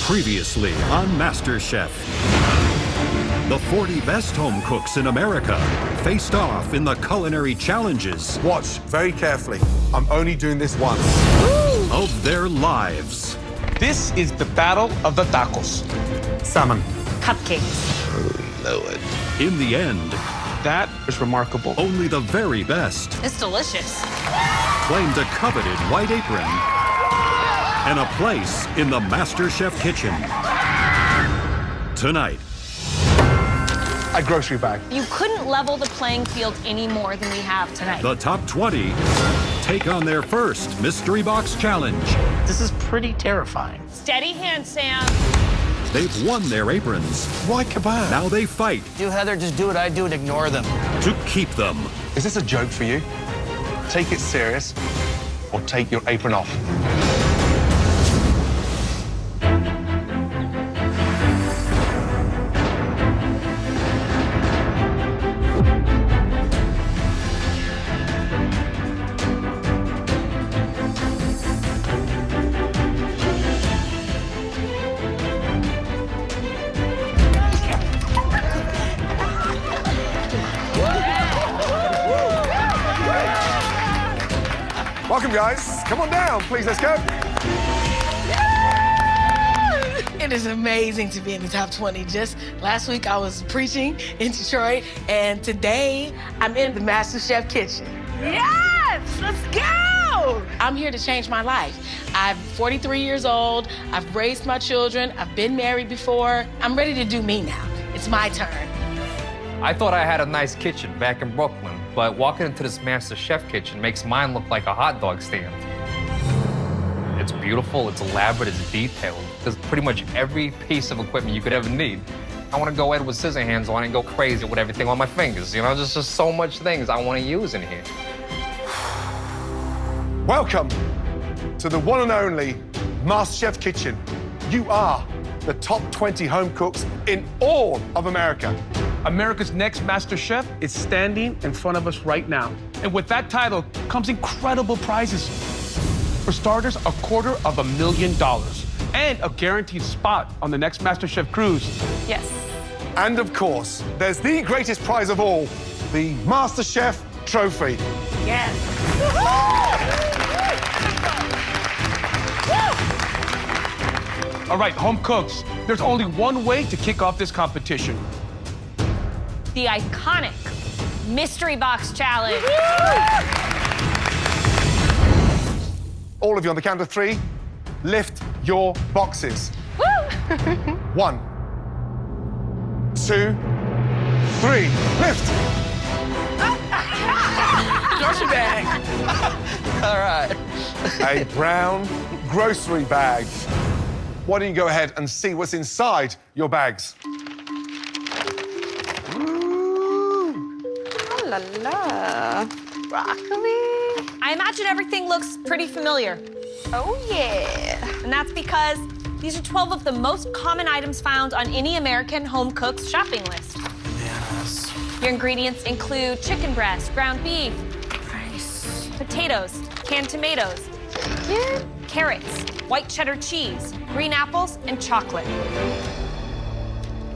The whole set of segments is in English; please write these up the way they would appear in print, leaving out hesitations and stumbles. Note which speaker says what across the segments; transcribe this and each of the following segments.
Speaker 1: Previously on MasterChef. The 40 best home cooks in America faced off in the culinary challenges.
Speaker 2: Watch very carefully. I'm only doing this once.
Speaker 1: Of their lives.
Speaker 3: This is the battle of the tacos.
Speaker 2: Salmon.
Speaker 4: Cupcakes.
Speaker 5: Lord.
Speaker 1: In the end,
Speaker 3: That is remarkable.
Speaker 1: only the very best
Speaker 4: It's delicious.
Speaker 1: claimed a coveted white apron and a place in the MasterChef kitchen. Tonight,
Speaker 2: A grocery bag.
Speaker 4: You couldn't level the playing field any more than we have tonight.
Speaker 1: the top 20 take on their first mystery box challenge.
Speaker 6: This is pretty terrifying.
Speaker 4: Steady hand, Sam.
Speaker 1: They've won their aprons.
Speaker 2: Why kebab?
Speaker 1: Now they fight
Speaker 6: Do Heather, just do what I do and ignore them.
Speaker 1: to keep them.
Speaker 2: Is this a joke for you? Take it serious or take your apron off. Welcome, guys. Come on down, please. Let's go.
Speaker 7: It is amazing to be in the top 20. Just last week I was preaching in Detroit, and today I'm in the MasterChef kitchen. Yes, let's go! I'm here to change my life. I'm 43 years old. I've raised my children. I've been married before. I'm ready to do me now. It's my turn.
Speaker 8: I thought I had a nice kitchen back in Brooklyn, but walking into this MasterChef kitchen makes mine look like a hot dog stand. It's beautiful, it's elaborate, it's detailed. There's pretty much every piece of equipment you could ever need. I want to go in with scissor hands on and go crazy with everything on my fingers. You know, there's just so much things I want to use in here.
Speaker 2: Welcome to the one and only MasterChef kitchen. You are the top 20 home cooks in all of America.
Speaker 3: America's next Master Chef is standing in front of us right now. And with that title comes incredible prizes. For starters, $250,000 and a guaranteed spot on the next Master Chef cruise.
Speaker 4: Yes.
Speaker 2: And of course, there's the greatest prize of all, the MasterChef trophy.
Speaker 7: Yes.
Speaker 3: All right, home cooks, there's only one way to kick off this competition.
Speaker 4: The iconic Mystery Box Challenge.
Speaker 2: All of you on the count of 3, lift your boxes.
Speaker 4: Woo!
Speaker 2: 1, 2, 3, lift.
Speaker 7: Grocery bag.
Speaker 6: All right.
Speaker 2: A brown grocery bag. Why don't you go ahead and see what's inside your bags?
Speaker 4: La la. Broccoli. I imagine everything looks pretty familiar. Oh, yeah. And that's because these are 12 of the most common items found on any American home cook's shopping list.
Speaker 6: Yes.
Speaker 4: Your ingredients include chicken breast, ground beef,
Speaker 7: Rice.
Speaker 4: potatoes, canned tomatoes, carrots, white cheddar cheese, green apples, and chocolate.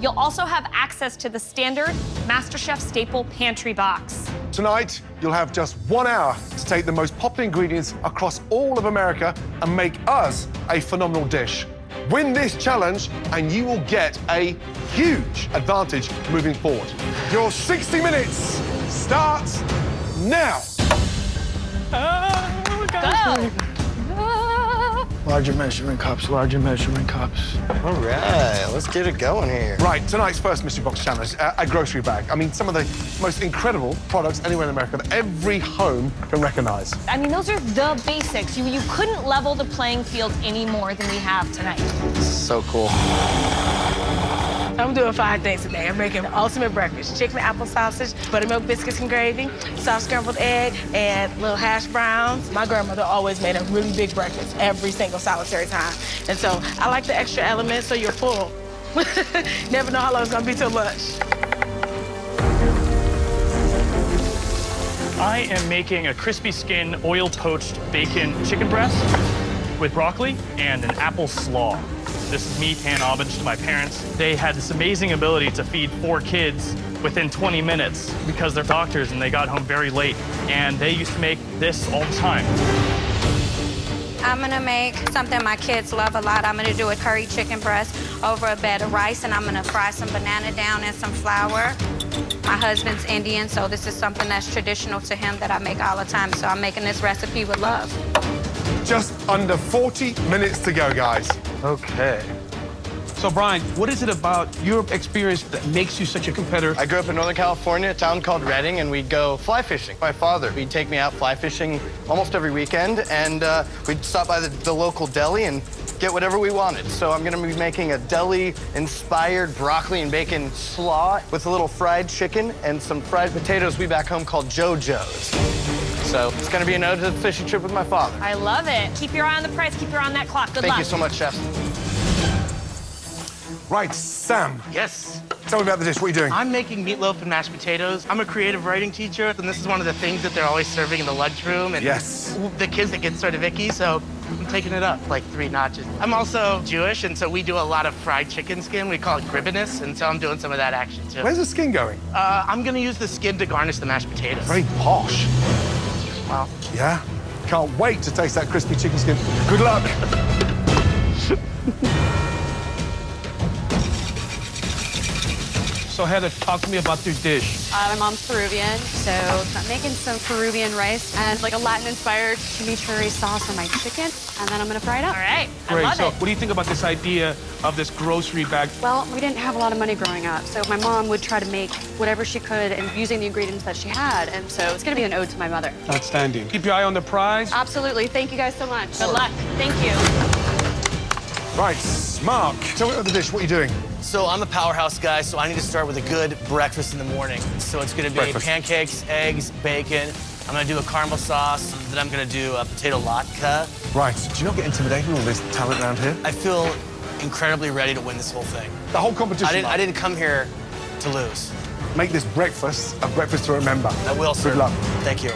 Speaker 4: You'll also have access to the standard MasterChef staple pantry box.
Speaker 2: Tonight, you'll have just 1 hour to take the most popular ingredients across all of America and make us a phenomenal dish. Win this challenge and you will get a huge advantage moving forward. Your 60 minutes starts now.
Speaker 4: Go!
Speaker 6: Larger measurement cups, larger measurement cups.
Speaker 5: All right, let's get it going here.
Speaker 2: Right, tonight's first mystery box challenge, a grocery bag. I mean, some of the most incredible products anywhere in America that every home can recognize.
Speaker 4: I mean, those are the basics. You couldn't level the playing field any more than we have tonight.
Speaker 5: So cool.
Speaker 7: I'm doing 5 things today. I'm making the ultimate breakfast: chicken, apple sausage, buttermilk biscuits and gravy, soft scrambled egg, and little hash browns. My grandmother always made a really big breakfast every single solitary time. And so I like the extra elements so you're full. Never know how long it's gonna be till lunch.
Speaker 9: I am making a crispy skin, oil poached bacon chicken breast with broccoli and an apple slaw. This is me paying homage to my parents. They had this amazing ability to feed 4 kids within 20 minutes because they're doctors and they got home very late. And they used to make this all the time.
Speaker 10: I'm gonna make something my kids love a lot. I'm gonna do a curry chicken breast over a bed of rice, and I'm gonna fry some banana down in some flour. My husband's Indian, so this is something that's traditional to him that I make all the time. So I'm making this recipe with love.
Speaker 2: Just under 40 minutes to go, guys.
Speaker 3: Okay. So, Brian, what is it about your experience that makes you such a competitor?
Speaker 5: I grew up in Northern California, a town called Redding, and we'd go fly fishing. My father, he'd take me out fly fishing almost every weekend, and we'd stop by the local deli and get whatever we wanted. So I'm gonna be making a deli-inspired broccoli and bacon slaw with a little fried chicken and some fried potatoes we back home called JoJo's. So it's gonna be an ode to the fishing trip with my father.
Speaker 4: I love it. Keep your eye on the price, keep your eye on that clock. Good luck.
Speaker 5: Thank you so much, Chef.
Speaker 2: Right, Sam,
Speaker 11: Yes.
Speaker 2: tell me about the dish. What are you doing?
Speaker 11: I'm making meatloaf and mashed potatoes. I'm a creative writing teacher, and this is one of the things that they're always serving in the lunchroom. And
Speaker 2: Yes.
Speaker 11: the kids that get sort of icky, so I'm taking it up like 3 notches. I'm also Jewish, and so we do a lot of fried chicken skin. We call it gribbiness, and so I'm doing some of that action too.
Speaker 2: Where's the skin going?
Speaker 11: I'm gonna use the skin to garnish the mashed potatoes.
Speaker 2: Very posh.
Speaker 11: Wow.
Speaker 2: Yeah? Can't wait to taste that crispy chicken skin. Good luck.
Speaker 3: So, Heather, talk to me about your dish.
Speaker 12: My mom's Peruvian, so I'm making some Peruvian rice and like a Latin-inspired chimichurri sauce on my chicken, and then I'm gonna fry it up.
Speaker 4: All right,
Speaker 3: Great.
Speaker 4: I love
Speaker 3: So,
Speaker 4: it.
Speaker 3: what do you think about this idea of this grocery bag?
Speaker 12: Well, we didn't have a lot of money growing up, so my mom would try to make whatever she could and using the ingredients that she had, and so it's gonna be an ode to my mother.
Speaker 3: Outstanding. Keep your eye on the prize.
Speaker 12: Absolutely. Thank you guys so much.
Speaker 4: Good luck. Thank you.
Speaker 2: Right, Mark, tell me about the dish. What are you doing?
Speaker 13: So I'm a powerhouse guy, so I need to start with a good breakfast in the morning. So it's gonna be
Speaker 2: Breakfast.
Speaker 13: pancakes, eggs, bacon. I'm gonna do a caramel sauce, then I'm gonna do a potato latke.
Speaker 2: Right, do you not get intimidated with all this talent around here?
Speaker 13: I feel incredibly ready to win this whole thing.
Speaker 2: The whole competition.
Speaker 13: I didn't come here to lose.
Speaker 2: Make this breakfast a breakfast to remember.
Speaker 13: I will, sir.
Speaker 2: Good luck.
Speaker 13: Thank you.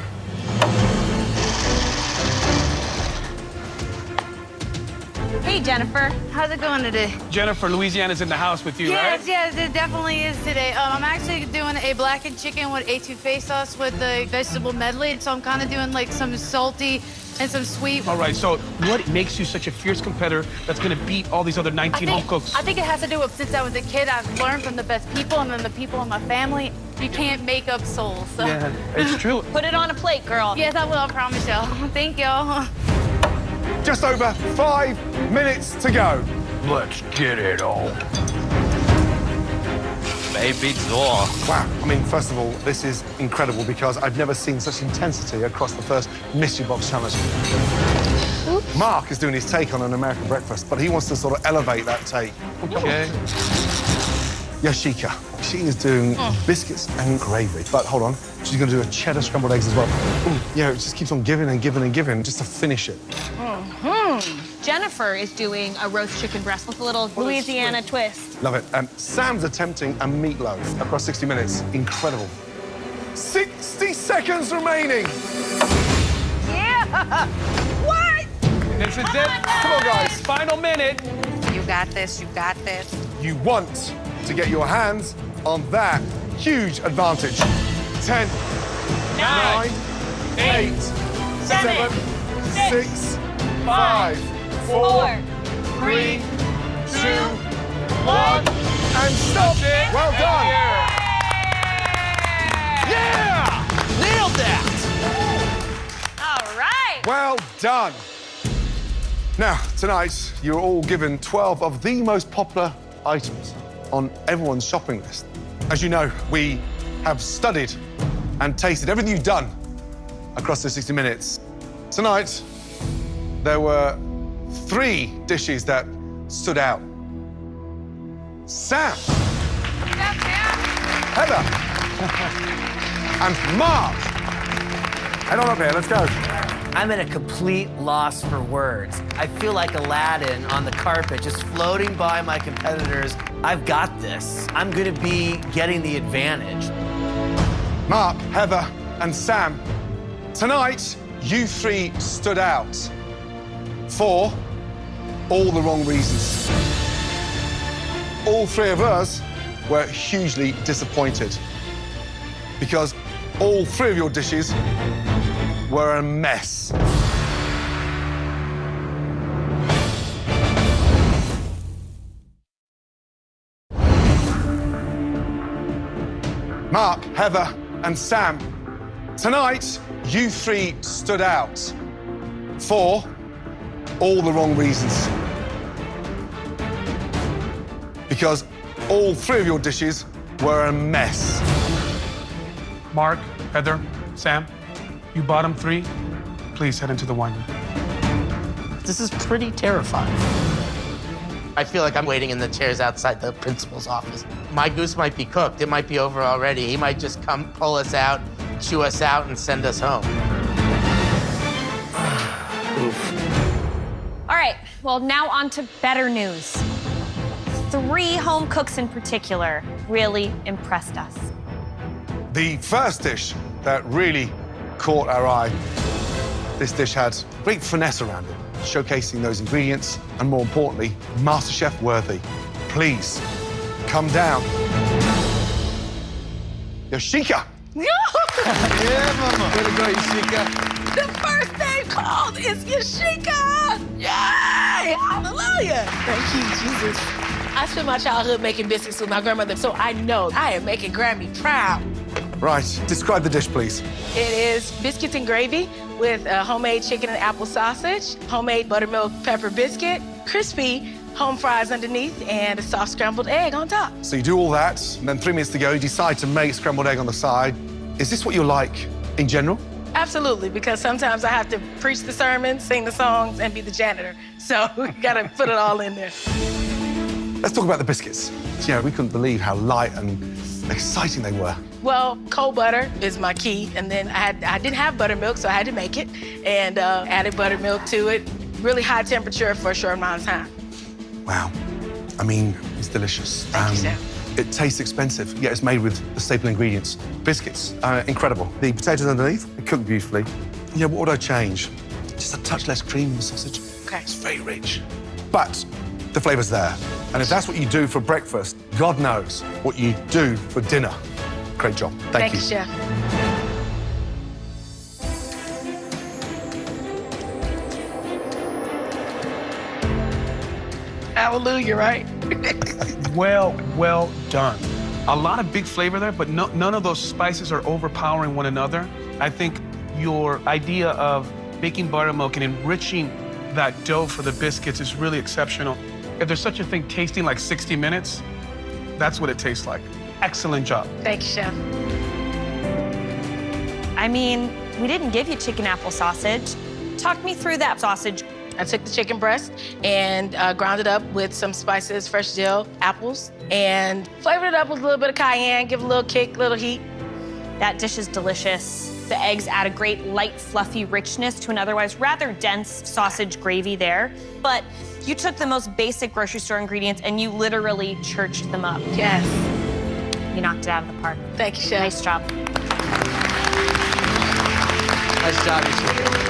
Speaker 4: Hey, Jennifer.
Speaker 14: How's it going today?
Speaker 3: Jennifer, Louisiana's in the house with you, right?
Speaker 14: Yes, it definitely is today. I'm actually doing a blackened chicken with etouffee sauce with the vegetable medley. So I'm kind of doing like some salty and some sweet.
Speaker 3: All right, so what makes you such a fierce competitor that's gonna beat all these other 19 home cooks?
Speaker 14: I think it has to do with since I was a kid, I've learned from the best people and then the people in my family. You can't make up souls. So.
Speaker 3: Yeah, it's true.
Speaker 4: Put it on a plate, girl.
Speaker 14: Yes, I will, I promise y'all. Thank y'all.
Speaker 2: Just over 5 minutes to go.
Speaker 3: Let's get it on.
Speaker 8: Baby door.
Speaker 2: Wow. I mean, first of all, this is incredible because I've never seen such intensity across the first Mystery Box Challenge. Oops. Mark is doing his take on an American breakfast, but he wants to sort of elevate that take.
Speaker 3: Okay.
Speaker 2: Yoshika. She is doing biscuits and gravy. But hold on, she's going to do a cheddar scrambled eggs as well. Ooh, yeah, it just keeps on giving and giving and giving just to finish it.
Speaker 4: Jennifer is doing a roast chicken breast with a little Louisiana twist.
Speaker 2: Love it. And Sam's attempting a meatloaf across 60 minutes. Incredible. 60 seconds remaining.
Speaker 4: Yeah! What?
Speaker 3: This is it.
Speaker 2: Come on, guys.
Speaker 3: Final minute.
Speaker 10: You got this, you got this.
Speaker 2: You want to get your hands on that huge advantage. 10, 9, 8, 7, 6, 5, 4, 3, 2, 1, and stop. Well done. Yeah!
Speaker 13: Nailed that!
Speaker 4: All right.
Speaker 2: Well done. Now, tonight, you're all given 12 of the most popular items on everyone's shopping list. As you know, we have studied and tasted everything you've done across the 60 minutes. Tonight, there were 3 dishes that stood out. Sam, Heather, and Mark. Head on up here, let's go.
Speaker 13: I'm at a complete loss for words. I feel like Aladdin on the carpet, just floating by my competitors. I've got this. I'm gonna be getting the advantage.
Speaker 2: Mark, Heather, and Sam, tonight, you 3 stood out for all the wrong reasons. all three of us were hugely disappointed because all three of your dishes were a mess. Mark, Heather, and Sam, tonight you three stood out for all the wrong reasons. Because all three of your dishes were a mess.
Speaker 3: Mark, Heather, Sam, you bottom three, please head into the wine room.
Speaker 11: This is pretty terrifying. I feel like I'm waiting in the chairs outside the principal's office. My goose might be cooked. It might be over already. He might just come pull us out, chew us out, and send us home.
Speaker 4: All right, well, now on to better news. 3 home cooks in particular really impressed us.
Speaker 2: The first dish that really caught our eye, this dish had great finesse around it, showcasing those ingredients, and more importantly, MasterChef worthy. Please, come down. Yoshika!
Speaker 6: Yeah, mama. Way to go, Yoshika.
Speaker 7: The first name called is Yoshika! Yay! Hallelujah! Thank you, Jesus. I spent my childhood making biscuits with my grandmother, so I know I am making Grammy proud.
Speaker 2: Right, describe the dish, please.
Speaker 7: It is biscuits and gravy with homemade chicken and apple sausage, homemade buttermilk pepper biscuit, crispy home fries underneath, and a soft scrambled egg on top.
Speaker 2: So you do all that, and then 3 minutes to go, you decide to make scrambled egg on the side. Is this what you like in general?
Speaker 7: Absolutely, because sometimes I have to preach the sermon, sing the songs, and be the janitor. So we gotta put it all in there.
Speaker 2: Let's talk about the biscuits. Yeah, we couldn't believe how light and exciting they were.
Speaker 7: Well, cold butter is my key, and then I didn't have buttermilk, so I had to make it, and added buttermilk to it. Really high temperature for a short amount of time.
Speaker 2: Wow. I mean, it's delicious.
Speaker 7: Thank you, Sam.
Speaker 2: It tastes expensive, yet it's made with the staple ingredients. Biscuits, incredible. The potatoes underneath, they cook beautifully. Yeah, what would I change? Just a touch less cream in the sausage.
Speaker 7: Okay.
Speaker 2: It's very rich. But the flavor's there. And if that's what you do for breakfast, God knows what you do for dinner. Great job. Thank you.
Speaker 7: Chef. Hallelujah, right?
Speaker 3: Well done. A lot of big flavor there, but none of those spices are overpowering one another. I think your idea of making buttermilk and enriching that dough for the biscuits is really exceptional. If there's such a thing tasting like 60 minutes, that's what it tastes like. Excellent job.
Speaker 7: Thank you, Chef.
Speaker 4: I mean, we didn't give you chicken apple sausage. Talk me through that sausage.
Speaker 7: I took the chicken breast and ground it up with some spices, fresh dill, apples, and flavored it up with a little bit of cayenne, give it a little kick, a little heat.
Speaker 4: That dish is delicious. The eggs add a great light, fluffy richness to an otherwise rather dense sausage gravy there. But you took the most basic grocery store ingredients and you literally churched them up.
Speaker 7: Yes.
Speaker 4: You knocked it out of the park.
Speaker 7: Thank you, Chef.
Speaker 4: Nice job.
Speaker 6: Nice job, Yoshika.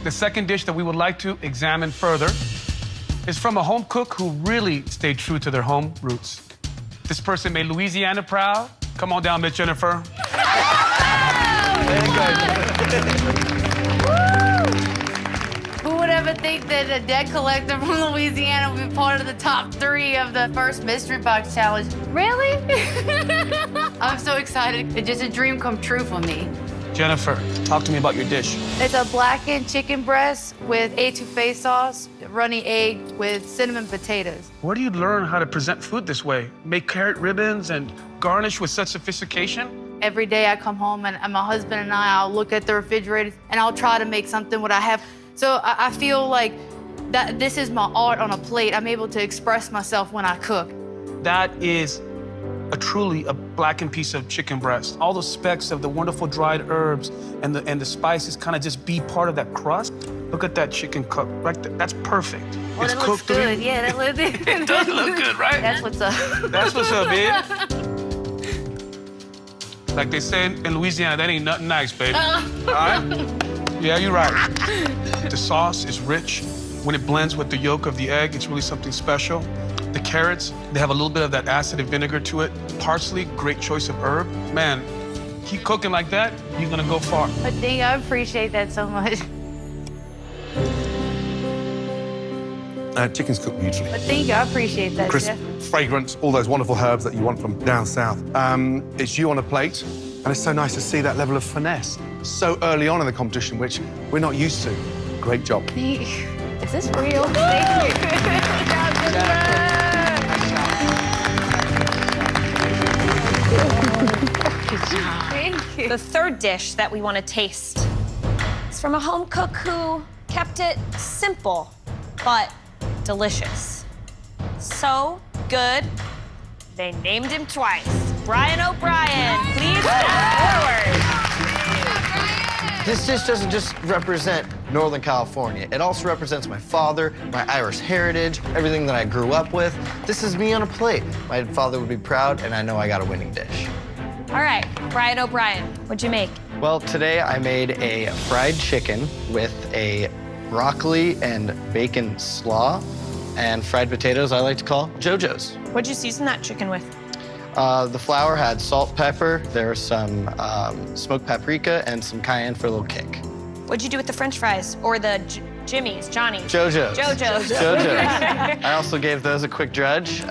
Speaker 3: The second dish that we would like to examine further is from a home cook who really stayed true to their home roots. This person made Louisiana proud. Come on down, Miss Jennifer.
Speaker 14: Who would ever think that a debt collector from Louisiana would be part of the top 3 of the first mystery box challenge? Really? I'm so excited. It's just a dream come true for me.
Speaker 3: Jennifer, talk to me about your dish.
Speaker 14: It's a blackened chicken breast with etouffee sauce, runny egg with cinnamon potatoes.
Speaker 3: Where do you learn how to present food this way? Make carrot ribbons and garnish with such sophistication?
Speaker 14: Every day I come home and my husband and I'll look at the refrigerator and I'll try to make something what I have. So I feel like that this is my art on a plate. I'm able to express myself when I cook.
Speaker 3: That is truly a blackened piece of chicken breast. All those specks of the wonderful dried herbs and the spices kind of just be part of that crust. Look at that chicken cook right there. That's perfect.
Speaker 14: Oh,
Speaker 3: it's
Speaker 14: that looks
Speaker 3: cooked
Speaker 14: good. Yeah, that looks good.
Speaker 3: It does look good, right?
Speaker 14: That's what's up.
Speaker 3: That's what's up, babe. Like they say in Louisiana, that ain't nothing nice, baby. All right? Yeah, you're right. The sauce is rich, When it blends with the yolk of the egg, it's really something special. The carrots, they have a little bit of that acid and vinegar to it. Parsley, great choice of herb. Man, keep cooking like that, you're gonna go far.
Speaker 14: But dang, I appreciate that so much.
Speaker 2: Chicken's cooked beautifully.
Speaker 14: But thank you, I appreciate that,
Speaker 2: Crisp,
Speaker 14: Chef.
Speaker 2: fragrant, all those wonderful herbs that you want from down south. It's you on a plate, and it's so nice to see that level of finesse so early on in the competition, which we're not used to. Great job.
Speaker 14: Is this real? Thank you.
Speaker 4: The third dish that we want to taste is from a home cook who kept it simple, but delicious. So good, they named him twice. Brian O'Brien, please step forward.
Speaker 5: This dish doesn't just represent Northern California. It also represents my father, my Irish heritage, everything that I grew up with. This is me on a plate. My father would be proud, and I know I got a winning dish.
Speaker 4: All right, Brian O'Brien, what'd you make?
Speaker 5: Well, today I made a fried chicken with a broccoli and bacon slaw and fried potatoes I like to call JoJo's.
Speaker 4: What'd you season that chicken with?
Speaker 5: The flour had salt, pepper, there was some smoked paprika, and some cayenne for a little kick.
Speaker 4: What'd you do with the French fries? Or the Jimmy's, Johnny's?
Speaker 5: JoJo's.
Speaker 4: JoJo's.
Speaker 5: JoJo's. I also gave those a quick dredge,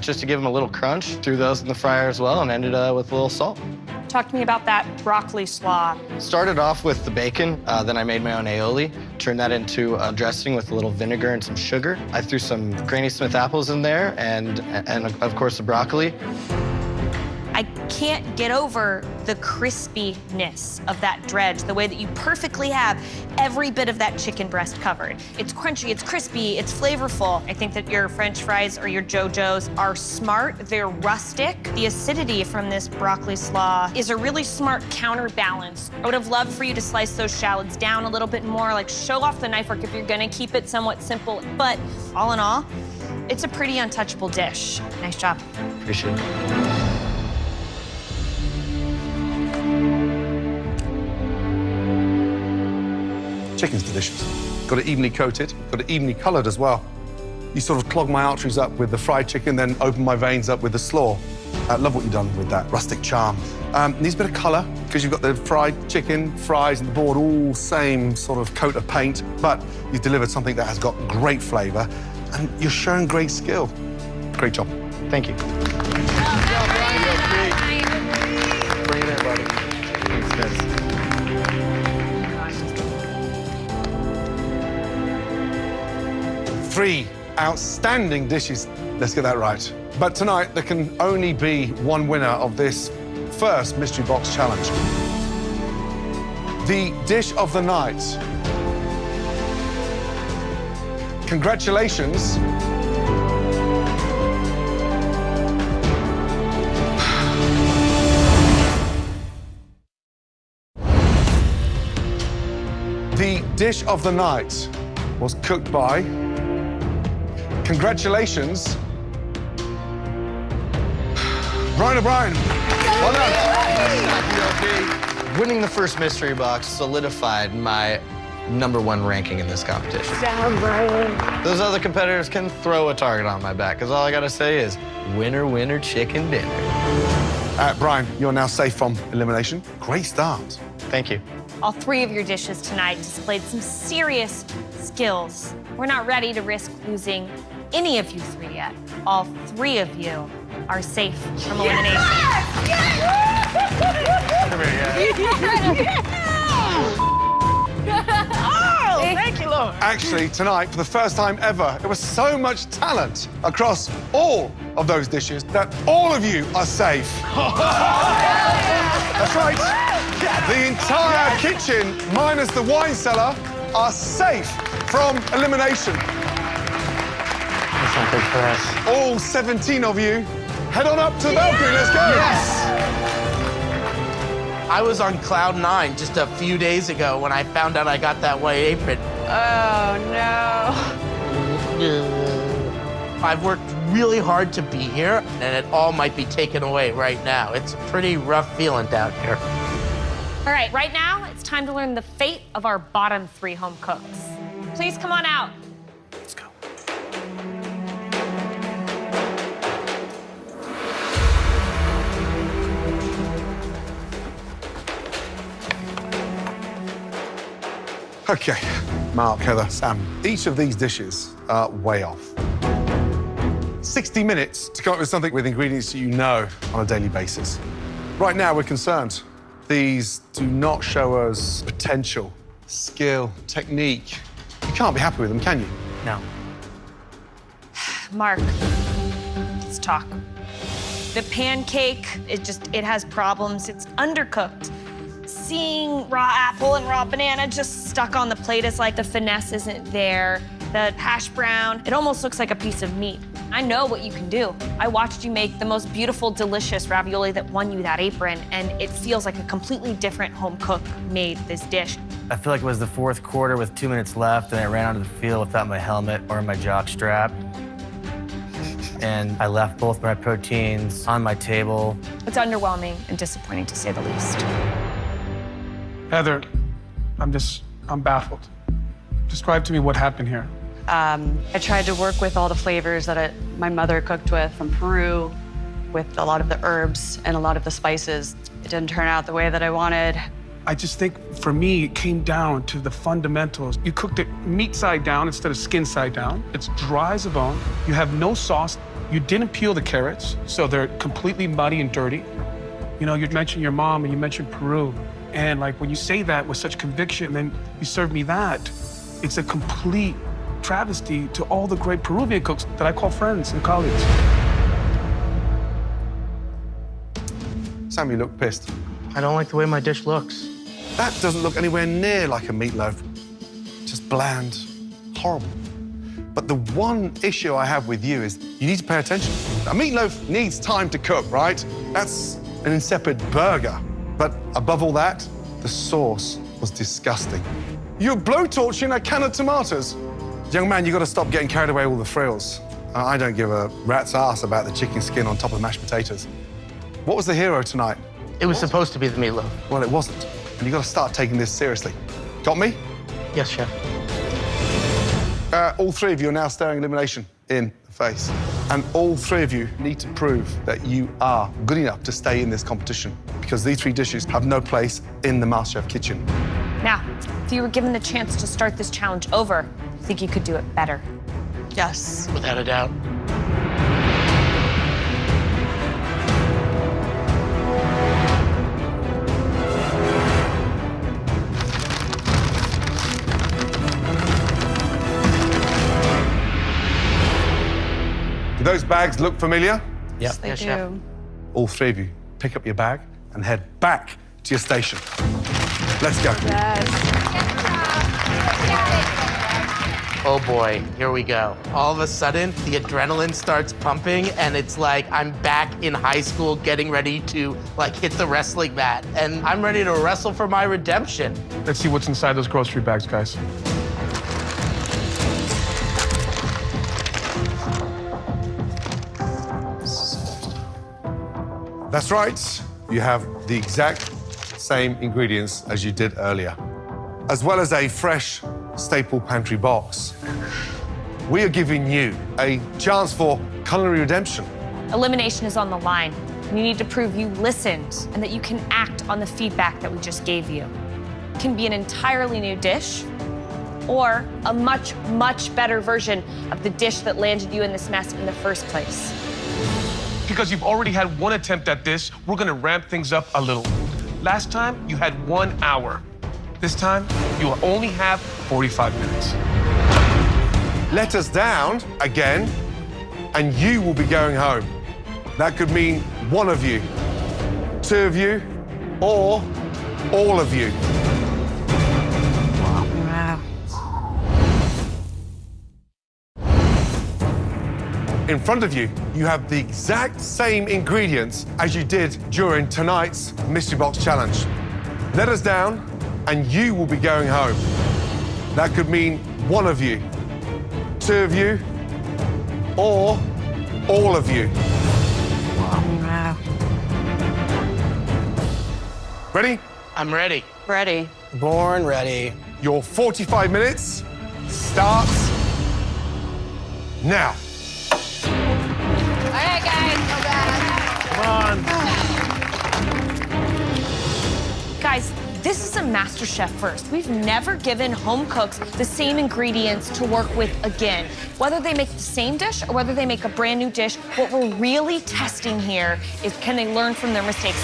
Speaker 5: just to give them a little crunch. Threw those in the fryer as well and ended with a little salt.
Speaker 4: Talk to me about that broccoli slaw.
Speaker 5: Started off with the bacon, then I made my own aioli. Turned that into a dressing with a little vinegar and some sugar. I threw some Granny Smith apples in there and of course the broccoli.
Speaker 4: I can't get over the crispiness of that dredge, the way that you perfectly have every bit of that chicken breast covered. It's crunchy, it's crispy, it's flavorful. I think that your French fries or your JoJo's are smart, they're rustic. The acidity from this broccoli slaw is a really smart counterbalance. I would have loved for you to slice those shallots down a little bit more, like show off the knife work if you're gonna keep it somewhat simple. But all in all, it's a pretty untouchable dish. Nice job.
Speaker 5: Appreciate it.
Speaker 2: Chicken's delicious. Got it evenly coated, got it evenly colored as well. You sort of clog my arteries up with the fried chicken, then open my veins up with the slaw. I love what you've done with that rustic charm. Needs a bit of color, because you've got the fried chicken, fries, and the board all same sort of coat of paint, but you've delivered something that has got great flavor, and you're showing great skill. Great job.
Speaker 5: Thank you.
Speaker 2: Bring it in, buddy.
Speaker 5: Thanks, guys.
Speaker 2: Three outstanding dishes. Let's get that right. But tonight, there can only be one winner of this first Mystery Box Challenge. The dish of the night. Congratulations. The dish of the night was cooked by... Congratulations, Brian O'Brien. Well done.
Speaker 5: Winning the first mystery box solidified my #1 ranking in this competition. Those other competitors can throw a target on my back, because all I gotta say is, winner, winner, chicken dinner.
Speaker 2: Brian, you're now safe from elimination. Great start.
Speaker 5: Thank you.
Speaker 4: All three of your dishes tonight displayed some serious skills. We're not ready to risk losing any of you three yet. All three of you are safe from elimination.
Speaker 7: Oh, thank you, Lord.
Speaker 2: Actually, tonight, for the first time ever, there was so much talent across all of those dishes that all of you are safe. That's right. The entire kitchen, minus the wine cellar, are safe from elimination.
Speaker 11: That's not good for us.
Speaker 2: All 17 of you, head on up to the balcony. Let's go.
Speaker 11: Yes! I was on cloud 9 just a few days ago when I found out I got that white apron.
Speaker 14: Oh, no.
Speaker 11: I've worked really hard to be here, and it all might be taken away right now. It's a pretty rough feeling down here.
Speaker 4: All right, right now, it's time to learn the fate of our bottom three home cooks. Please come on out.
Speaker 2: Okay, Mark, Heather, Sam, each of these dishes are way off. 60 minutes to come up with something with ingredients that you know on a daily basis. Right now, we're concerned. These do not show us potential, skill, technique. You can't be happy with them, can you?
Speaker 13: No.
Speaker 4: Mark, let's talk. The pancake, it has problems. It's undercooked. Seeing raw apple and raw banana just stuck on the plate is like the finesse isn't there. The hash brown, it almost looks like a piece of meat. I know what you can do. I watched you make the most beautiful, delicious ravioli that won you that apron, and it feels like a completely different home cook made this dish.
Speaker 13: I feel like it was the fourth quarter with 2 minutes left, and I ran onto the field without my helmet or my jock strap. And I left both my proteins on my table.
Speaker 4: It's underwhelming and disappointing, to say the least.
Speaker 3: Heather, I'm baffled. Describe to me what happened here.
Speaker 12: I tried to work with all the flavors that my mother cooked with from Peru, with a lot of the herbs and a lot of the spices. It didn't turn out the way that I wanted.
Speaker 3: I just think, for me, it came down to the fundamentals. You cooked it meat side down instead of skin side down. It's dry as a bone. You have no sauce. You didn't peel the carrots, so they're completely muddy and dirty. You know, you mentioned your mom and you mentioned Peru. And like, when you say that with such conviction, and then you serve me that, it's a complete travesty to all the great Peruvian cooks that I call friends and colleagues.
Speaker 2: Sam, you look pissed.
Speaker 11: I don't like the way my dish looks.
Speaker 2: That doesn't look anywhere near like a meatloaf. Just bland, horrible. But the one issue I have with you is you need to pay attention. A meatloaf needs time to cook, right? That's an insipid burger. But above all that, the sauce was disgusting. You're blowtorching a can of tomatoes. Young man, you got to stop getting carried away with the frills. I don't give a rat's ass about the chicken skin on top of mashed potatoes. What was the hero tonight?
Speaker 11: It was supposed to be the meatloaf.
Speaker 2: Well, it wasn't. And you got to start taking this seriously. Got me?
Speaker 11: Yes, chef.
Speaker 2: All three of you are now staring elimination in the face. And all three of you need to prove that you are good enough to stay in this competition, because these three dishes have no place in the MasterChef kitchen.
Speaker 4: Now, if you were given the chance to start this challenge over, you think you could do it better?
Speaker 7: Yes.
Speaker 11: Without a doubt.
Speaker 2: Do those bags look familiar?
Speaker 12: Yes, they do.
Speaker 11: Chef.
Speaker 2: All three of you, pick up your bag and head back to your station. Let's go.
Speaker 11: Oh boy, here we go. All of a sudden, the adrenaline starts pumping, and it's like I'm back in high school getting ready to hit the wrestling mat. And I'm ready to wrestle for my redemption.
Speaker 3: Let's see what's inside those grocery bags, guys.
Speaker 2: That's right. You have the exact same ingredients as you did earlier, as well as a fresh staple pantry box. We are giving you a chance for culinary redemption.
Speaker 4: Elimination is on the line. You need to prove you listened and that you can act on the feedback that we just gave you. It can be an entirely new dish or a much, much better version of the dish that landed you in this mess in the first place.
Speaker 3: Because you've already had one attempt at this, we're gonna ramp things up a little. Last time, you had 1 hour. This time, you will only have 45 minutes.
Speaker 2: Let us down again, and you will be going home. That could mean one of you, two of you, or all of you.
Speaker 12: Wow.
Speaker 2: In front of you, you have the exact same ingredients as you did during tonight's Mystery Box Challenge. Let us down, and you will be going home. That could mean one of you, two of you, or all of you.
Speaker 12: Wow.
Speaker 2: Ready?
Speaker 11: I'm ready.
Speaker 12: Ready.
Speaker 6: Born ready.
Speaker 2: Your 45 minutes starts now.
Speaker 10: All right, guys.
Speaker 3: Come on.
Speaker 4: Guys, This is a MasterChef first. We've never given home cooks the same ingredients to work with again. Whether they make the same dish or whether they make a brand new dish, what we're really testing here is can they learn from their mistakes.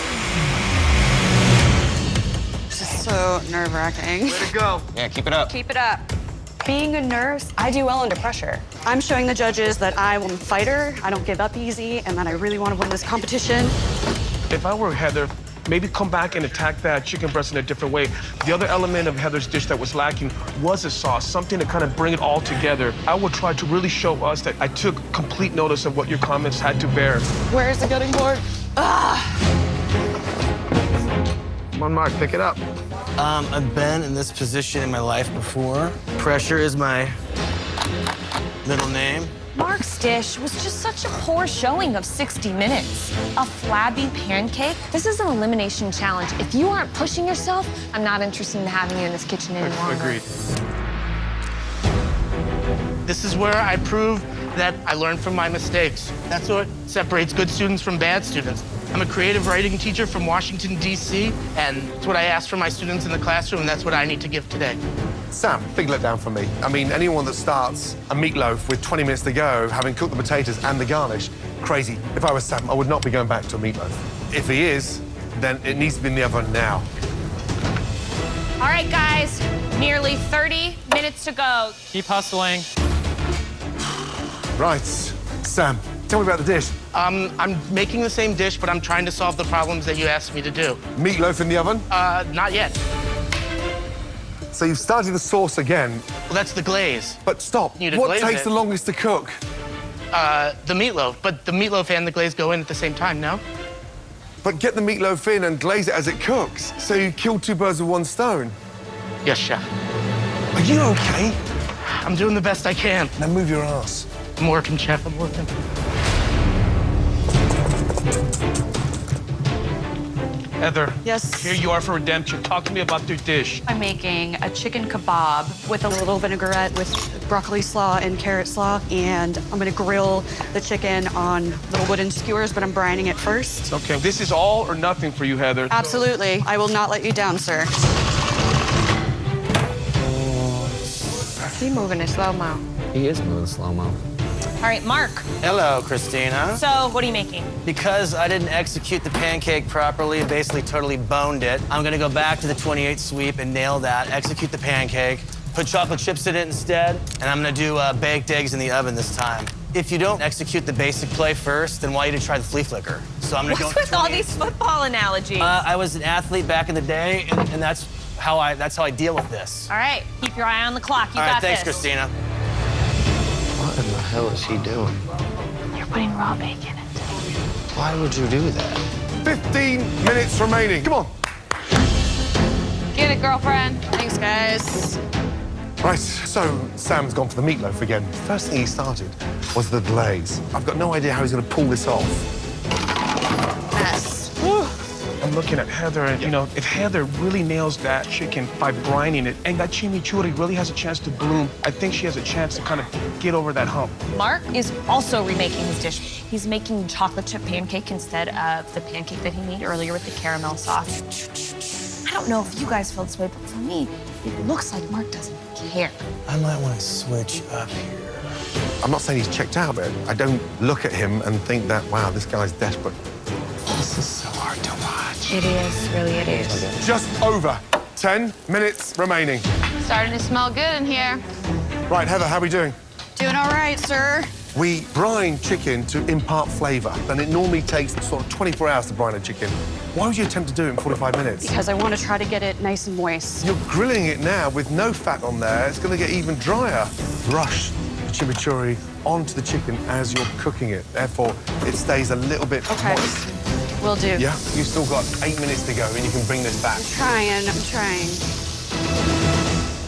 Speaker 12: This is so nerve-wracking.
Speaker 5: Way to go.
Speaker 15: Yeah, keep it up.
Speaker 12: Keep it up. Being a nurse, I do well under pressure. I'm showing the judges that I am a fighter, I don't give up easy, and that I really want to win this competition.
Speaker 3: If I were Heather, maybe come back and attack that chicken breast in a different way. The other element of Heather's dish that was lacking was a sauce, something to kind of bring it all together. I will try to really show us that I took complete notice of what your comments had to bear.
Speaker 7: Where is the cutting board?
Speaker 5: Come on, Mark, pick it up.
Speaker 13: I've been in this position in my life before. Pressure is my middle name.
Speaker 4: Mark's dish was just such a poor showing of 60 minutes. A flabby pancake? This is an elimination challenge. If you aren't pushing yourself, I'm not interested in having you in this kitchen any longer.
Speaker 3: Agreed.
Speaker 11: This is where I prove that I learn from my mistakes. That's what separates good students from bad students. I'm a creative writing teacher from Washington, D.C., and it's what I ask for my students in the classroom, and that's what I need to give today.
Speaker 2: Sam, big letdown for me. I mean, anyone that starts a meatloaf with 20 minutes to go, having cooked the potatoes and the garnish, crazy. If I was Sam, I would not be going back to a meatloaf. If he is, then it needs to be in the oven now.
Speaker 4: All right, guys, nearly 30 minutes to go.
Speaker 9: Keep hustling.
Speaker 2: Right, Sam, tell me about the dish.
Speaker 11: I'm making the same dish, but I'm trying to solve the problems that you asked me to do.
Speaker 2: Meatloaf in the oven?
Speaker 11: Not yet.
Speaker 2: So you've started the sauce again.
Speaker 11: Well, that's the glaze.
Speaker 2: But stop.
Speaker 11: You need to
Speaker 2: What
Speaker 11: glaze
Speaker 2: takes
Speaker 11: it.
Speaker 2: the longest to cook?
Speaker 11: The meatloaf, but the meatloaf and the glaze go in at the same time, no?
Speaker 2: But get the meatloaf in and glaze it as it cooks. So you kill two birds with one stone.
Speaker 11: Yes, chef.
Speaker 2: Are you okay?
Speaker 11: I'm doing the best I can.
Speaker 2: Now move your ass.
Speaker 11: I'm working, chef, I'm working.
Speaker 3: Heather.
Speaker 12: Yes?
Speaker 3: Here you are for redemption. Talk to me about your dish.
Speaker 12: I'm making a chicken kebab with a little vinaigrette with broccoli slaw and carrot slaw, and I'm gonna grill the chicken on little wooden skewers, but I'm brining it first.
Speaker 3: Okay, this is all or nothing for you, Heather.
Speaker 12: Absolutely. I will not let you down, sir.
Speaker 7: He moving in slow-mo.
Speaker 15: He is moving slow-mo.
Speaker 4: All right, Mark.
Speaker 13: Hello, Christina.
Speaker 4: So what are you making?
Speaker 13: Because I didn't execute the pancake properly, basically totally boned it, I'm gonna go back to the 28 sweep and nail that, execute the pancake, put chocolate chips in it instead, and I'm gonna do baked eggs in the oven this time. If you don't execute the basic play first, then why don't you try the flea flicker? So I'm gonna go
Speaker 4: What's with all these football analogies?
Speaker 13: I was an athlete back in the day, and that's how I deal with this.
Speaker 4: All right, keep your eye on the clock. You
Speaker 13: All
Speaker 4: got
Speaker 13: right, thanks,
Speaker 4: this.
Speaker 13: Christina.
Speaker 15: What in the hell is he doing?
Speaker 7: You're putting raw bacon in.
Speaker 15: Why would you do that?
Speaker 2: 15 minutes remaining. Come on.
Speaker 14: Get it, girlfriend.
Speaker 12: Thanks, guys.
Speaker 2: Right, so Sam's gone for the meatloaf again. First thing he started was the glaze. I've got no idea how he's going to pull this off.
Speaker 12: Mess.
Speaker 3: I'm looking at Heather, and, you know, if Heather really nails that chicken by brining it, and that chimichurri really has a chance to bloom, I think she has a chance to kind of get over that hump.
Speaker 4: Mark is also remaking his dish. He's making chocolate chip pancake instead of the pancake that he made earlier with the caramel sauce. I don't know if you guys feel this way, but for me, it looks like Mark doesn't care.
Speaker 13: I might want to switch up here.
Speaker 2: I'm not saying he's checked out, but I don't look at him and think that, wow, this guy's desperate. This is so hard to watch.
Speaker 7: It is, really it is.
Speaker 2: Just over 10 minutes remaining.
Speaker 14: Starting to smell good in here.
Speaker 2: Right, Heather, how are we doing?
Speaker 12: Doing all right, sir.
Speaker 2: We brine chicken to impart flavor, and it normally takes sort of 24 hours to brine a chicken. Why would you attempt to do it in 45 minutes?
Speaker 12: Because I want to try to get it nice and moist.
Speaker 2: You're grilling it now with no fat on there. It's going to get even drier. Brush the chimichurri onto the chicken as you're cooking it. Therefore, it stays a little bit moist.
Speaker 12: Will do.
Speaker 2: Yeah, you've still got 8 minutes to go, and you can bring this back.
Speaker 12: I'm trying.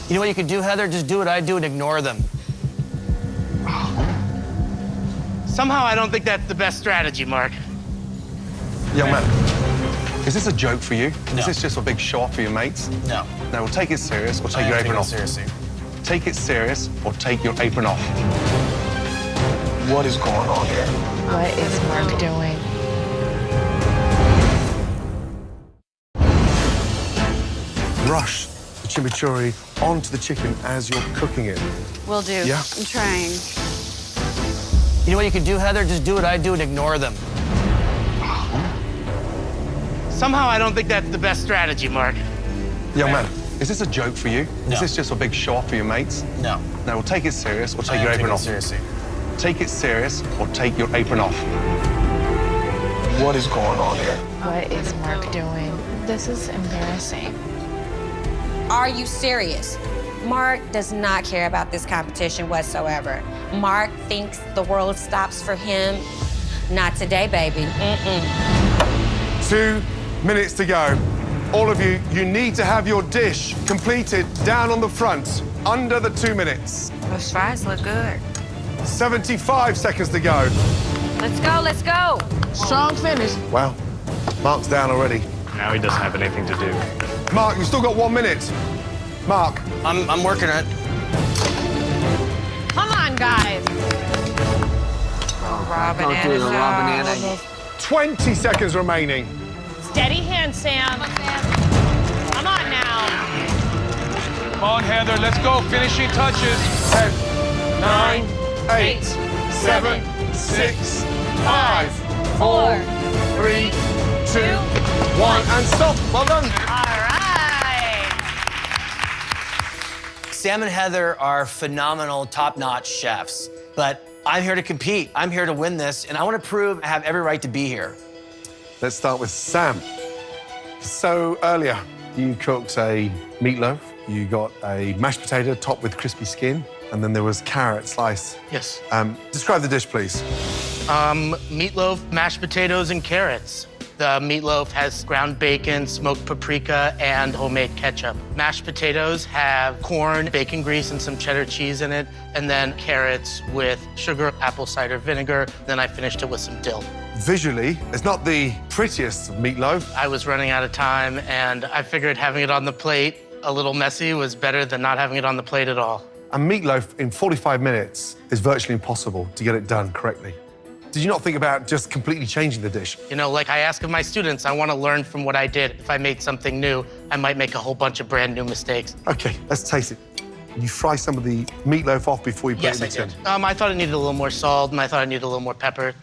Speaker 13: You know what you could do, Heather? Just do what I do and ignore them.
Speaker 11: Somehow I don't think that's the best strategy, Mark.
Speaker 2: Young man, is this a joke for you?
Speaker 13: No.
Speaker 2: Is this just a big show off for your mates?
Speaker 13: No.
Speaker 2: No, well, take it serious or
Speaker 13: I
Speaker 2: take
Speaker 13: am
Speaker 2: your
Speaker 13: taking
Speaker 2: apron
Speaker 13: it
Speaker 2: off.
Speaker 13: seriously.
Speaker 2: Take it serious or take your apron off. What is going on here?
Speaker 7: What is Mark doing?
Speaker 2: brush the chimichurri onto the chicken as you're cooking it.
Speaker 12: Will do.
Speaker 2: Yeah.
Speaker 12: I'm trying.
Speaker 13: You know what you could do, Heather? Just do what I do and ignore them.
Speaker 11: Somehow I don't think that's the best strategy, Mark.
Speaker 2: Young man, is this a joke for you?
Speaker 13: No.
Speaker 2: Is this just a big show-off for your mates?
Speaker 13: No.
Speaker 2: No, well, take it serious or take
Speaker 13: I
Speaker 2: your
Speaker 13: am
Speaker 2: apron
Speaker 13: taking it
Speaker 2: off.
Speaker 13: seriously.
Speaker 2: Take it serious or take your apron off. What is going on here?
Speaker 16: What is Mark doing? This is embarrassing.
Speaker 10: Are you serious? Mark does not care about this competition whatsoever. Mark thinks the world stops for him. Not today, baby.
Speaker 2: 2 minutes to go. All of you, you need to have your dish completed down on the front, under the 2 minutes.
Speaker 10: Those fries look good.
Speaker 2: 75 seconds to go.
Speaker 10: Let's go, let's go.
Speaker 7: Strong finish.
Speaker 2: Wow, Mark's down already.
Speaker 9: Now he doesn't have anything to do.
Speaker 2: Mark, you've still got 1 minute. Mark.
Speaker 13: I'm working it.
Speaker 4: Come on, guys.
Speaker 10: Raw banana.
Speaker 2: 20 seconds remaining.
Speaker 4: Steady hand, Sam. Come on now.
Speaker 3: Come on, Heather, let's go. Finishing touches.
Speaker 2: 10, 9, 8, 7, 6, 5, 4, 3, 2, 1, and stop. Well done.
Speaker 4: All right.
Speaker 13: Sam and Heather are phenomenal, top-notch chefs, but I'm here to compete. I'm here to win this, and I want to prove I have every right to be here.
Speaker 2: Let's start with Sam. So earlier, you cooked a meatloaf. You got a mashed potato topped with crispy skin, and then there was carrot slice.
Speaker 11: Yes.
Speaker 2: Describe the dish, please.
Speaker 11: Meatloaf, mashed potatoes, and carrots. The meatloaf has ground bacon, smoked paprika, and homemade ketchup. Mashed potatoes have corn, bacon grease, and some cheddar cheese in it, and then carrots with sugar, apple cider vinegar. Then I finished it with some dill.
Speaker 2: Visually, it's not the prettiest meatloaf.
Speaker 11: I was running out of time, and I figured having it on the plate a little messy was better than not having it on the plate at all.
Speaker 2: A meatloaf in 45 minutes is virtually impossible to get it done correctly. Did you not think about just completely changing the dish?
Speaker 11: You know, like I ask of my students, I want to learn from what I did. If I made something new, I might make a whole bunch of brand new mistakes.
Speaker 2: Okay, let's taste it. You fry some of the meatloaf off before you put it in the tin?
Speaker 11: Yes, I did. I thought it needed a little more salt, and I thought it needed a little more pepper.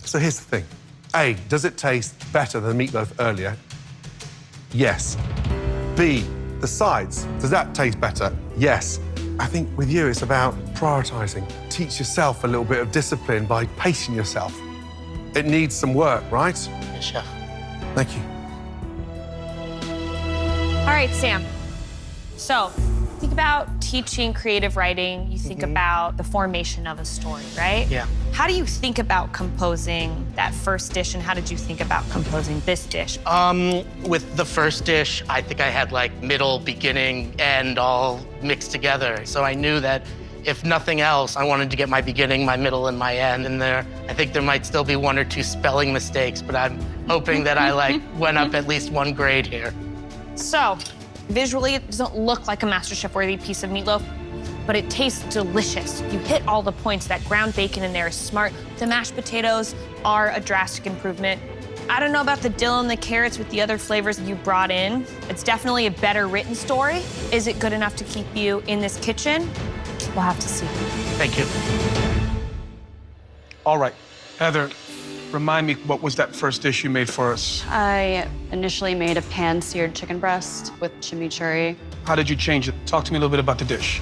Speaker 2: So here's the thing. A, does it taste better than the meatloaf earlier? Yes. B, the sides, does that taste better? Yes. I think with you, it's about prioritizing. Teach yourself a little bit of discipline by pacing yourself. It needs some work, right?
Speaker 11: Yes, chef.
Speaker 2: Thank you.
Speaker 4: All right, Sam. So, think about teaching creative writing. You think about the formation of a story, right?
Speaker 11: Yeah.
Speaker 4: How do you think about composing that first dish, and how did you think about composing this dish?
Speaker 11: With the first dish, I think I had like middle, beginning, end all mixed together. So I knew that if nothing else, I wanted to get my beginning, my middle, and my end in there. I think there might still be 1 or 2 spelling mistakes, but I'm hoping that I went up at least 1 grade here.
Speaker 4: So, visually, it doesn't look like a MasterChef-worthy piece of meatloaf, but it tastes delicious. You hit all the points. That ground bacon in there is smart. The mashed potatoes are a drastic improvement. I don't know about the dill and the carrots with the other flavors you brought in. It's definitely a better written story. Is it good enough to keep you in this kitchen? We'll have to see.
Speaker 11: Thank you.
Speaker 3: All right, Heather, remind me, what was that first dish you made for us?
Speaker 12: I initially made a pan-seared chicken breast with chimichurri.
Speaker 3: How did you change it? Talk to me a little bit about the dish.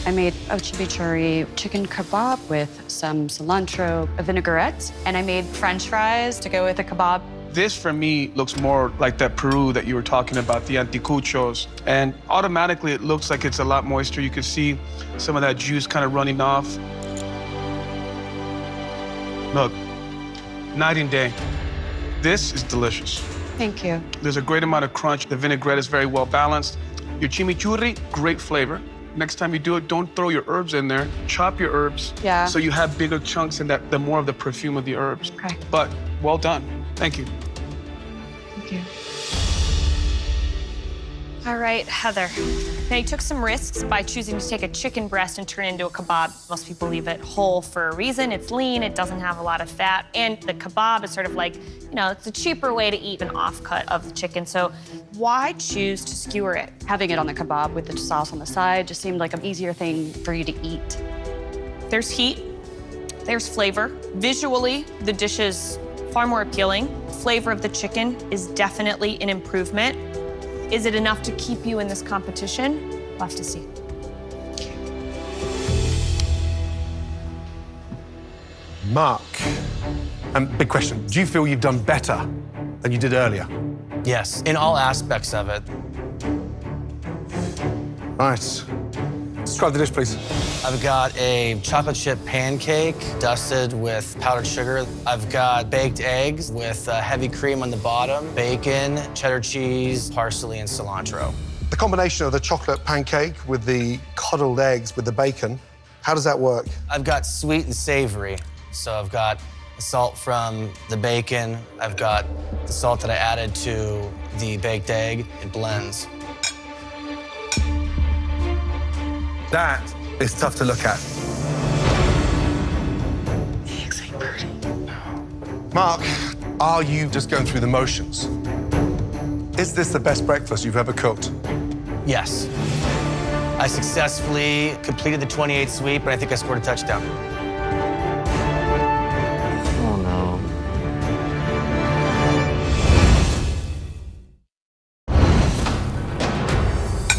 Speaker 12: I made a chimichurri chicken kebab with some cilantro, a vinaigrette, and I made French fries to go with the kebab.
Speaker 3: This, for me, looks more like that Peru that you were talking about, the anticuchos. And automatically, it looks like it's a lot moister. You can see some of that juice kind of running off. Look, night and day. This is delicious.
Speaker 12: Thank you.
Speaker 3: There's a great amount of crunch. The vinaigrette is very well balanced. Your chimichurri, great flavor. Next time you do it, don't throw your herbs in there. Chop your herbs.
Speaker 12: Yeah.
Speaker 3: So you have bigger chunks and the more of the perfume of the herbs.
Speaker 12: Okay.
Speaker 3: But well done. Thank you.
Speaker 12: Thank you.
Speaker 4: All right, Heather. Now, you took some risks by choosing to take a chicken breast and turn it into a kebab. Most people leave it whole for a reason. It's lean, it doesn't have a lot of fat, and the kebab is sort of like, you know, it's a cheaper way to eat an offcut of the chicken. So why choose to skewer it?
Speaker 12: Having it on the kebab with the sauce on the side just seemed like an easier thing for you to eat.
Speaker 4: There's heat, there's flavor. Visually, the dish is far more appealing. Flavor of the chicken is definitely an improvement. Is it enough to keep you in this competition? We'll have to see.
Speaker 2: Mark, big question. Do you feel you've done better than you did earlier?
Speaker 13: Yes, in all aspects of it.
Speaker 2: Right. Describe the dish, please.
Speaker 13: I've got a chocolate chip pancake dusted with powdered sugar. I've got baked eggs with heavy cream on the bottom, bacon, cheddar cheese, parsley, and cilantro.
Speaker 2: The combination of the chocolate pancake with the coddled eggs with the bacon, how does that work?
Speaker 13: I've got sweet and savory. So I've got the salt from the bacon. I've got the salt that I added to the baked egg. It blends.
Speaker 2: That is tough to look at.
Speaker 7: The eggs ain't pretty.
Speaker 2: Mark, are you just going through the motions? Is this the best breakfast you've ever cooked?
Speaker 13: Yes. I successfully completed the 28 sweep, and I think I scored a touchdown.
Speaker 15: Oh, no.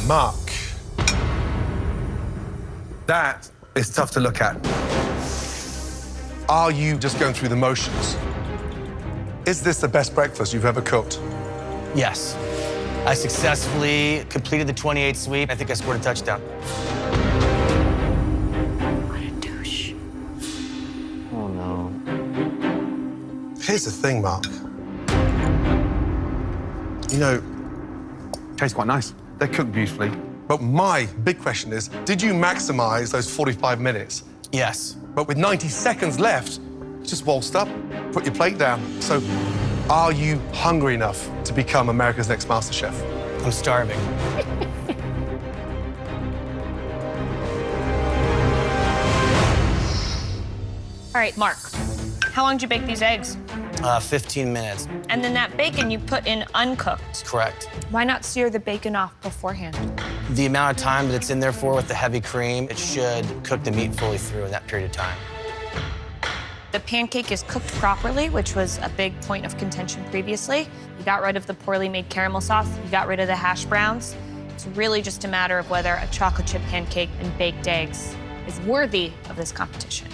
Speaker 2: Mark, that is tough to look at. Are you just going through the motions? Is this the best breakfast you've ever cooked?
Speaker 13: Yes. I successfully completed the 28 sweep. I think I scored a touchdown.
Speaker 12: What a douche.
Speaker 15: Oh, no.
Speaker 2: Here's the thing, Mark. You know, tastes quite nice. They're cooked beautifully. But my big question is, did you maximize those 45 minutes?
Speaker 13: Yes.
Speaker 2: But with 90 seconds left, you just waltzed up, put your plate down. So are you hungry enough to become America's Next MasterChef?
Speaker 13: I'm starving.
Speaker 4: All right, Mark, how long did you bake these eggs?
Speaker 13: 15 minutes.
Speaker 4: And then that bacon you put in uncooked.
Speaker 13: Correct.
Speaker 4: Why not sear the bacon off beforehand?
Speaker 13: The amount of time that it's in there for with the heavy cream, it should cook the meat fully through in that period of time.
Speaker 4: The pancake is cooked properly, which was a big point of contention previously. You got rid of the poorly made caramel sauce, you got rid of the hash browns. It's really just a matter of whether a chocolate chip pancake and baked eggs is worthy of this competition.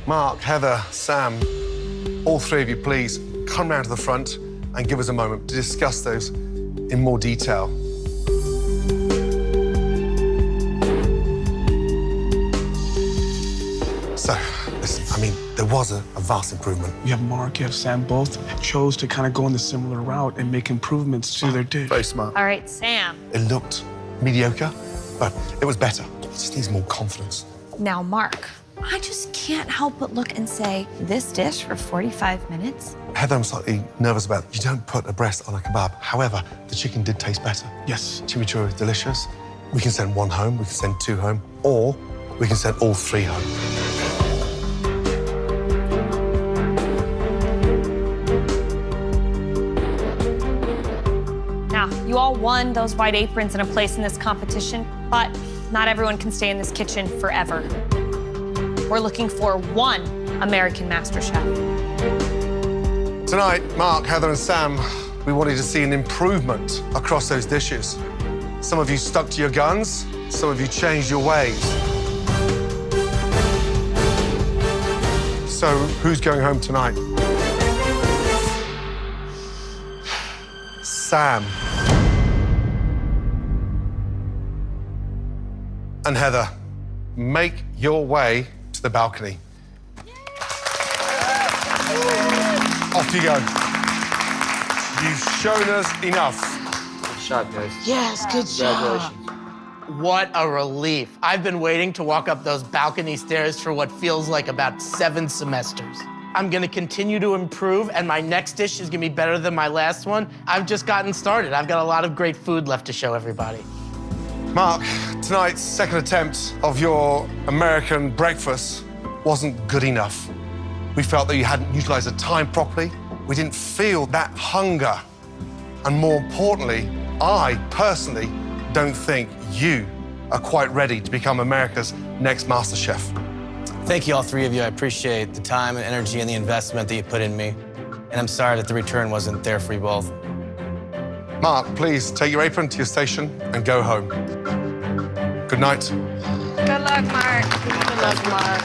Speaker 2: Mark, Heather, Sam, all three of you, please come round to the front and give us a moment to discuss those in more detail. So, listen, I mean, there was a vast improvement.
Speaker 3: You have Mark, you have Sam, both chose to kind of go in the similar route and make improvements to their dish.
Speaker 2: Very smart.
Speaker 4: All right, Sam.
Speaker 2: It looked mediocre, but it was better. It just needs more confidence.
Speaker 4: Now, Mark, I just can't help but look and say, this dish for 45 minutes?
Speaker 2: Heather, I'm slightly nervous about it. You don't put a breast on a kebab. However, the chicken did taste better.
Speaker 3: Yes.
Speaker 2: Chimichurri is delicious. We can send one home, we can send two home, or we can send all three home.
Speaker 4: Now, you all won those white aprons and a place in this competition, but not everyone can stay in this kitchen forever. We're looking for one American MasterChef.
Speaker 2: Tonight, Mark, Heather, and Sam, we wanted to see an improvement across those dishes. Some of you stuck to your guns, some of you changed your ways. So, who's going home tonight? Sam. And Heather, make your way to the balcony. Off you go. You've shown us enough.
Speaker 15: Good shot, guys.
Speaker 7: Yes, good job.
Speaker 11: What a relief. I've been waiting to walk up those balcony stairs for what feels like about 7 semesters. I'm gonna continue to improve, and my next dish is gonna be better than my last one. I've just gotten started. I've got a lot of great food left to show everybody.
Speaker 2: Mark, tonight's second attempt of your American breakfast wasn't good enough. We felt that you hadn't utilized the time properly. We didn't feel that hunger. And more importantly, I personally don't think you are quite ready to become America's next MasterChef.
Speaker 13: Thank you, all three of you. I appreciate the time and energy and the investment that you put in me. And I'm sorry that the return wasn't there for you both.
Speaker 2: Mark, please take your apron to your station and go home. Good night.
Speaker 10: Good luck, Mark.
Speaker 7: Good luck, Mark.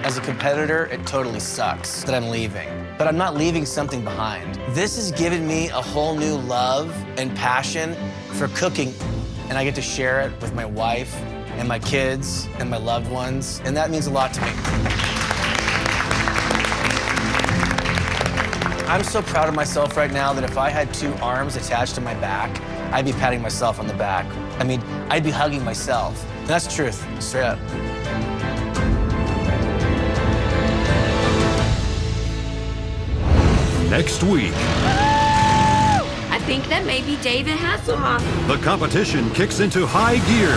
Speaker 13: As a competitor, it totally sucks that I'm leaving. But I'm not leaving something behind. This has given me a whole new love and passion for cooking. And I get to share it with my wife and my kids and my loved ones. And that means a lot to me. I'm so proud of myself right now that if I had 2 arms attached to my back, I'd be patting myself on the back. I mean, I'd be hugging myself. And that's the truth, straight up.
Speaker 1: Next week,
Speaker 10: I think that maybe David Hasselhoff.
Speaker 1: the competition kicks into high gear,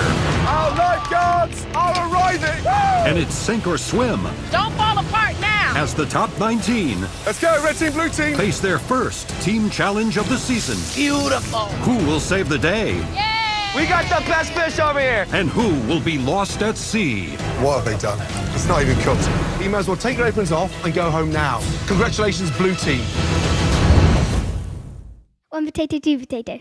Speaker 2: Our lifeguards are arriving!
Speaker 1: and it's sink or swim
Speaker 7: Don't fall apart now.
Speaker 1: as the top 19
Speaker 2: Let's go, red team, blue team.
Speaker 1: face their first team challenge of the season.
Speaker 7: Beautiful.
Speaker 1: Who will save the day?
Speaker 13: We got the best fish over here.
Speaker 1: And who will be lost at sea?
Speaker 2: What have they done? It's not even cooked. You might as well take your aprons off and go home now. Congratulations, blue team.
Speaker 3: 1 potato, 2 potato.